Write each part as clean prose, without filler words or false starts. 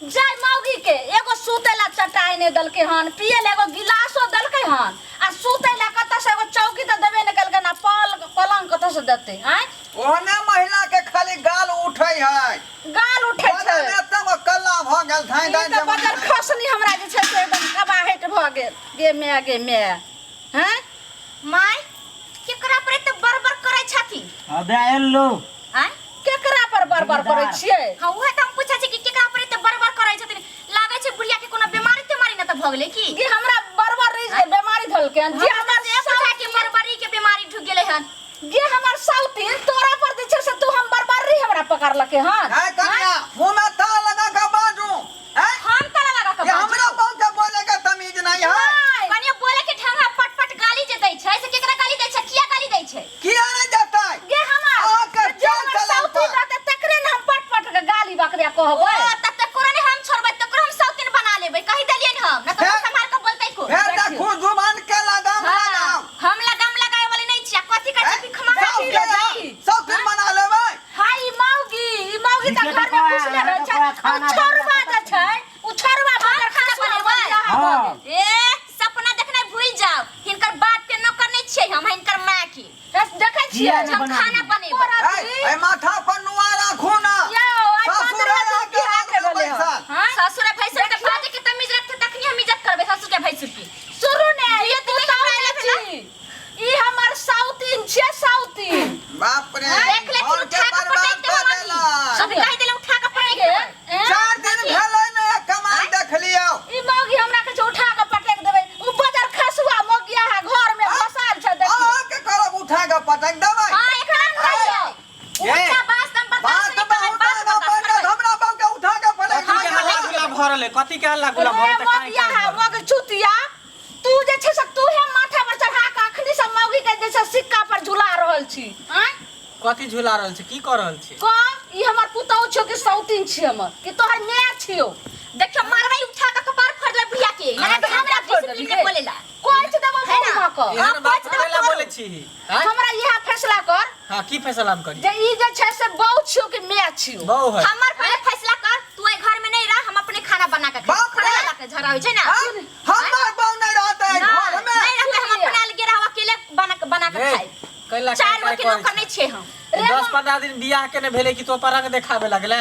जाय मौगी के एगो सुतेला चटाई ने दलके हन, पिए ले एगो गिलासो दलके हन, आ सुतेला कत से एगो चौकी त देबे न कल के ना पलंग कत से देते हैं। ओने महिला के खाली गाल उठै है, गाल उठै छै ओने तब कल्ला भ गेल धाय धाय त बजर खसनी हमरा जे छै से एकदम कबाहट भ गेल। गे मै हैं माय केकरा पर त बरबर करै छथि। अबे एल्लो हैं केकरा पर बरबर करै छियै? हां उहे त हम पूछै छी कि केकरा पर त बरबर करै छथिन। लागै छै बुढ़िया के कोनो बीमारी तेमारी न त भ गेलै की? गे हमरा बरबर रही जे बीमारी धलके हन, जे हमर जे पूछा कि बरबरी के बीमारी ढुक गेलै हन। गे हमर साउतीन तोरा पर जे छै से तू हम बरबरी हमरा पकड़लके हन। है कन्या मुंह में ता लगा के बाजू हैं। हम तला लगा के ये हमरा बहु के बोले के तमीज नहीं है। कनिया बोले के ढंग पट गाली जे दै छै से केकरा गाली दै छै, किया गाली दै छै? किया नहीं देता है? गे हमर आके चल चल साउतीन रहते तकरे न हम पट के गाली बकरिया कहबै। तब तक कोरा ने हम छोड़बै तक हम साउतीन बना लेबै, कहि देलियन हम न त संभाल के बोलतै को। फिर देखो जुबान के लगाम लगाओ। हम लगाम लगाए वाली नहीं छिया, कथि कहै छी खमा सब दिन बना लेबै। हाय ई मौगी त घर में घुसले रह छै। उ छोरवा जे छै उ छोरवा बगर खाना बनेबै। ए सपना देखने भूल जाओ, हिनकर बाप के नौकर नहीं छियै हम, हिनकर मां की देखै छियै हम खाना बनेबै। ए माथा पर नुआ राखू ना। ससुर के आके पैसा ससुर भैंसुर के बाजे के तमीज रखते तखनी हम इज्जत करबै ससुर के भैंसुर की। सुरू ने ये तू साउतीन ई हमर साउतीन छै साउतीन। बाप रे देख ले और उठा के बर्बाद पटक कर दे देला। सब कहि देले उठा के पटक दे। 4 दिन भेलै ने कमाल देख लियो। ई मौगी हमरा के उठा के पटक देबै। उ बजर खसुआ मोगिया है घर में बसाल छै देखी। आ के करब उठा के पटक देबै। हां एकरा कहियो उठा बास दम पर बात बहुत ना पर हमरा बाप के उठा के पटक कथी के हल्ला गुला भरल है? कथी के हल्ला गुला भरल त काहे मोगिया है मग चुतिया तू जे छै से तू है माथा पर चढ़ा के अखनी से मौगी के जे छै सिक्का पर झुला रहल छी। हैं कथी झुला रहल छै? की कर रहल छै? कौन ई हमर पुतौ छियो कि साउतीन छी हमर कि तोहर माय छियो? देखियो मारबै उठा के कपार फोड़ दे भैया के ना तो हमरा डिसिप्लिन में बोलेला कोइ छ देबो मुंह क एहन बात करेला बोले छी? हैं? हमरा यह फैसला कर हां की फैसला हम करी? जे ई जे छै से बहु छियो कि माय छियो? बहु है। हमर पहले फैसला कर, तू ए घर में नहीं रह, हम अपने खाना बना के बाप रे! खाना ला के झरा होय छै ना। हमर बाप नहीं रहता है घर में। नहीं रहते हम अपने अलगे रह अकेले बना के खाए। कैला चार गो के नौकर नहीं छे हम। 10-15 दिन बियाह के ने भेले कि तो परक देखावे लगले।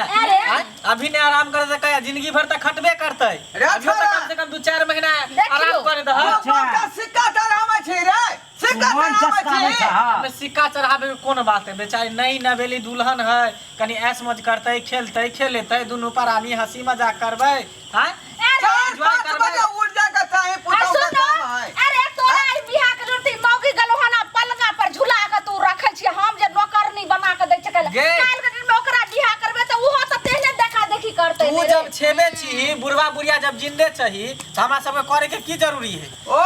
अभी ने आराम करे त कहे जिंदगी भर त खटबे करतै। अभी त कम से कम 2-4 महीना आराम करे दह। का सिक्का चढ़ावे छी रे। सिक्का चढ़ावे छी। हमें सिक्का चढ़ावे में कोन बात है? बेचारी नई नवेली दुल्हन है, कनी ऐश मौज करतै, खेलतै, खेलेतै, दुनू प्राणी हंसी मजाक करबै। हैं? एंजॉय करबै। ऊर्जा का चाहे पुतौ का काम है। अरे तोरा ई बियाह के रोटी मौगी गलोहना पलंगा पर झुला के तू रखे छी। हम जे नौकरनी बना के दै छै काल गे। के दिन में ओकरा बियाह करबे त उहो त तेहने देखा देखी करतै। तू जब छेबे छी, बुढ़वा बुढ़िया जब जिंदे छही त हमरा सब के करे के की जरूरी है? ओ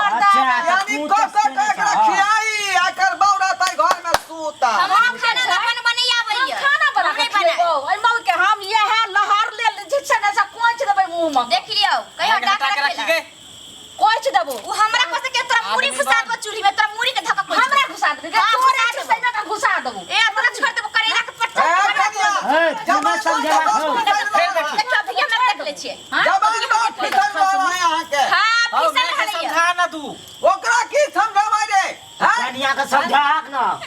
अच्छा यानी का खियाई आकर बौरा तै घर में सूता। हम खाना अपन बने आबैया। खाना बना के खिएबो। ओइ मौगी के हम यह लहर ले जे छै ने से कोंच देबै मुंह में। देख लियो कहियो डाका के रखी गे। कोंच देबो। उ हमरा को से के तोरा मुड़ी घुसा दो चूल्ही में, तोरा मुड़ी के धक्का कोई हमरा घुसा दे के तोरा के सैना का घुसा देबो। ए तोरा छोड़ देबो करेला के पट्टा। ए तुम समझा रखो। देखो भैया मैं देख ले छिए। जवान बात फिकर बाबा यहां के। हां आओ फिसल मैं के रहलिए। समझा ना तू। ओकरा की समझावा रे? हैं? कनिया के समझाक न।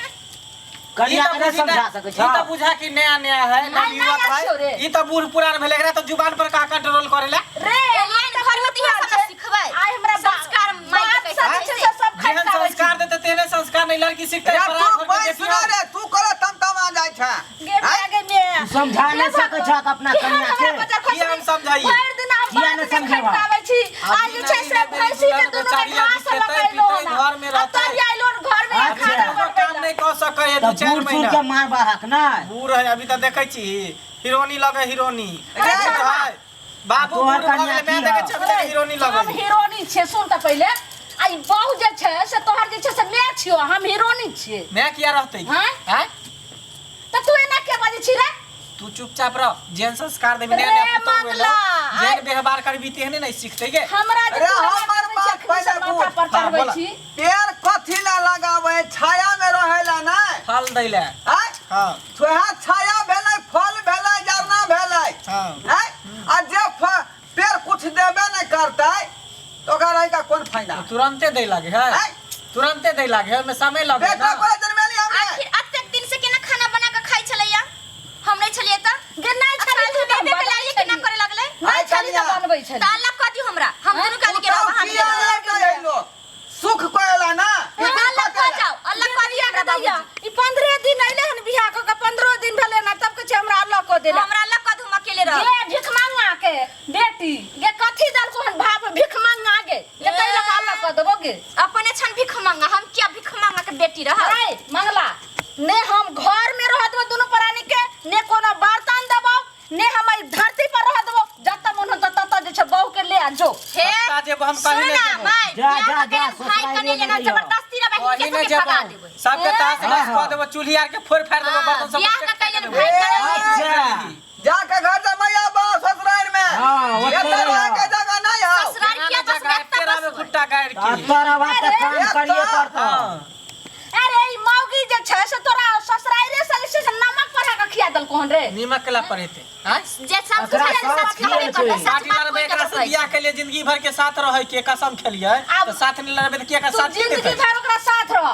कनिया के नहीं समझा सकै छ। ई त बुझा कि नया नया है, नव युवक है। ई त बूढ़ पुरान भेले, एकरा त जुबान पर का कंट्रोल करेला। रे एलियन घर में तिहा सब सिखबै। आई हमरा संस्कार माई के कैसे से सब जेहन खटकावे संस्कार देते तेने संस्कार नहीं लड़की सीखते। रे तू बैठ सुना रे तू करे तमतमा जाय छ। गे आगे में समझा नहीं सकै छ अपना कनिया के। की हम समझाइए? भर दिन हम किया बात न में समझावा? खटकावे छी। आज जे छै से भैंसी के दूध में घास लगैलो ना। घर में रहते। तब आइलो घर में अच्छा। खाना काम नहीं कर सके है त 2-4 बूढ़ महीना। के मार बाहक न। बूढ़ है अभी त देखै छी हीरोनी लगे हीरोनी। अरे बूढ़ है। बाबू तोहर बूढ़ भऽ कन्या गेलै, मैं की देखे है? छबले हीरोनी हम लगे। हीरोनी छे। सुन त पहिले आई बहु जे छै से तोहर जे छै से मैं छियो, हम हीरोनी छिए। मैं किया रहते हैं? हैं? त तू एना के बाजे छी रे? तू चुपचाप रह। जेन संस्कार देबे रे नया पुतौ मंगला, वेलो, जेन व्यवहार करबी तेहने नहीं सीखते गे। हमरा जे अरे तोरा हमर बात बात पहिले माथा बुझ। पर हाँ, चढ़बै बोला। छी। पेड़ कथी ला लगावे? छाया में रहेला ना। फल दैले। हैं? हां सोहा छाया भेलै, फल भेलै, जरना भेलै। हाँ हैं? आ जे पेड़ कुछ देबे नहीं करते तो ओकरा का कौन फायदा? तुरंते दे लागे है हैं? तुरंते दे लागे है में समय लगे बेटा ना को जन्मेली हमने आखिर अतेक दिन से केना खाना बना के खाई छलैया हम नहीं छलिए त गे नहीं छली तू देबे के लागी केना करे लगले नहीं छली त बनबै छली त अल्लाह कह दियो हमरा हम दुनु काली के बहाने दे दो सुख कोयला ना अल्लाह कह जाओ अल्लाह कह दियो हमरा दैया बाबूजी ई 15 दिन अइले हन बियाह क 15 दिन भेले ना तब के हमरा अल्लाह को देला हमरा अल्लाह कह हम अकेले रह गे भिख मांगा के बेटी गे कथी दल को हन भाप भिख मांगा गे ये कैला का अल्लाह को देबो गे अपने छन भिख मांगा हम क्या भिख मांगा के बेटी रह हाय मंगला ने हम घर में रह देबो दोनों प्राणी के ने कोनो बर्तन देबो ने हम ई धरती पर रह देबो जत मन त तत जे छ बहू के ले आ जो हे जब हम कहीं नहीं सुना देबो। भाई जा, बियाह जा, के जा, भाई कने लेना ससुराल में जबरदस्ती रे भाई कहीं के नहीं के भगा जब देबो सबके तास हाँ, बस हाँ। कह देबो चूल्ही आर के फोड़ फाड़ देबो बर्तन सब बियाह का कैले भाई कने अच्छा जाके घर जमैया बा ससुराल में हाँ, ये ओते तो रहो। के जगह नहीं है ससुराल किया बस व्यक्ता तेरा में बस कुट्टा गाड़ की तोरा बात काम करिए पड़ता हाँ अरे ई मौगी जे छ से तोरा ससुराइले से नमक पड़ा के खिया दल कोन रे नीमक केला पड़े थे हैं जे सब एकरा कुछ साथ सच कहबे खियाल करता छै। सच साथी बात लड़बे कोई एकरा से कहता बियाह के लिए जिंदगी भर के साथ रहे के कसम खेलिए अब- तो साथ नहीं लड़बे तो के का तू साथ जिंदगी देते भर ओकरा साथ रह